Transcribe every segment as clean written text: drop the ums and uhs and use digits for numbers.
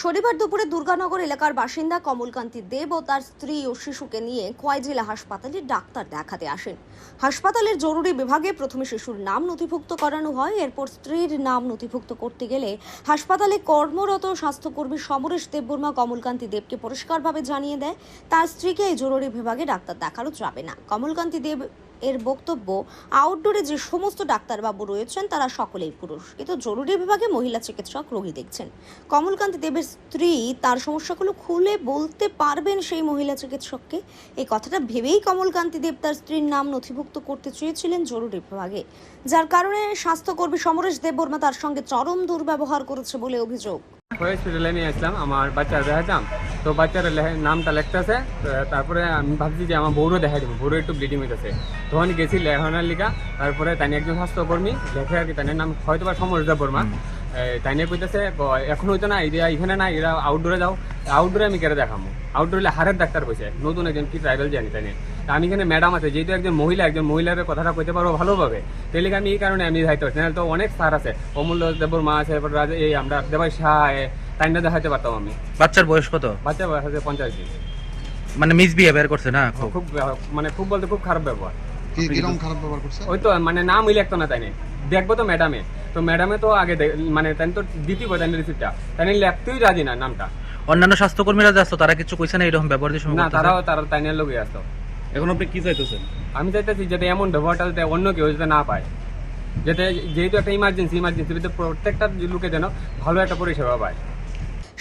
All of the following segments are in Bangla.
শনিবার দুপুরে দুর্গানগর এলাকার বাসিন্দা কমলকান্তি দেব ও তার স্ত্রী ও শিশুকে নিয়ে খোয়াই জেলা হাসপাতালে ডাক্তার দেখাতে আসেন। হাসপাতালের জরুরি বিভাগে প্রথমে শিশুর নাম নথিভুক্ত করানো হয়, এরপর স্ত্রীর নাম নথিভুক্ত করতে গেলে হাসপাতালে কর্মরত স্বাস্থ্যকর্মী সমরেশ দেববর্মা কমলকান্তি দেবকে পরিষ্কারভাবে জানিয়ে দেয় তার স্ত্রীকে এই জরুরি বিভাগে ডাক্তার দেখানো যাবে না। কমলকান্তি দেব এর বক্তব্য, আউটডোরে যে সমস্ত ডাক্তারবাবু রয়েছেন তারা সকলেই পুরুষ, কিন্তু জরুরি বিভাগে মহিলা চিকিৎসক রোগী দেখছেন। কমলকান্তি দেবের স্ত্রী তার সমস্যাগুলো খুলে বলতে পারবেন সেই মহিলা চিকিৎসককে। এই কথাটা ভেবেই কমলকান্তি দেব তার স্ত্রীর নাম নথিভুক্ত করতে চেয়েছিলেন জরুরি বিভাগে, যার কারণে স্বাস্থ্যকর্মী সমরেশ দেববর্মা তার সঙ্গে চরম দুর্ব্যবহার করেছে বলে অভিযোগ। হসপিটালে নিয়ে আসলাম, আমার বাচ্চারা দেখাতাম, তো বাচ্চার নামটা লিখতেছে। তারপরে আমি ভাবছি যে আমার বউরও দেখাই দেবো, বউরও একটু ব্লিডিং হইতেছে। তখন গেছি লেখানোর লিখা, তারপরে তাই একজন স্বাস্থ্যকর্মী লেখে আর কি, তাই নাম হয়তো বা সমরেশ দেববর্মা। তাই নিয়ে কইতেছে এখন হইতো না, এখানে না, এরা আউটডোরে যাও। আউটডোরে আমি কেটে দেখাবো, আউটডোরে হারের ডাক্তার কইছে, নতুন একজন কি ট্রাইবেল জানি তাই নিয়ে। আমি এখানে ম্যাডাম আছে, যেহেতু একজন মহিলার কথাটা কইতে পারবো ভালোভাবে, তাই লিখে আমি এই কারণে আমি যাইতে পারছি না। তো অনেক স্যার আছে, অমূল্য দেববর্মা আছে, এই আমরা দেবাই শাহ, তাই না দেখাতে পারতাম আমি। বাচ্চার বয়স কত? বাচ্চার বয়স আছে 50 দিন। মানে মিসবিহেভিয়ার করছে না? খুব মানে খুব বলতে খুব খারাপ ব্যবহার। কিরকম খারাপ ব্যবহার করছে? ওই তো মানে নাম লিখতো না, তাই দেখবো তো ম্যাডামে তো আগে মানে তাই তো দ্বিতীয় তাই রিসিপ্টটা তাই লিখতেই রাজি না নামটা। অন্যান্য স্বাস্থ্যকর্মীরা যে আসতো তারা কিছু কইছে না এরকম ব্যবহার দিয়ে? না, তারা তাই নিয়ে লোকই আসতো। এখন আপনি কি চাইতেছেন? আমি চাইতেছি যাতে এমন ব্যবহারটা যাতে অন্য কেউ যাতে না পায়, যাতে যেহেতু একটা ইমার্জেন্সি প্রত্যেকটা লোকে যেন ভালো একটা পরিষেবা পায়।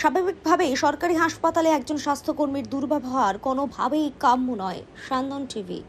স্বাভাবিকভাবেই সরকারি হাসপাতালে একজন স্বাস্থ্যকর্মীর দুর্ব্যবহার কোনোভাবেই কাম্য নয়। সান্দন টিভি।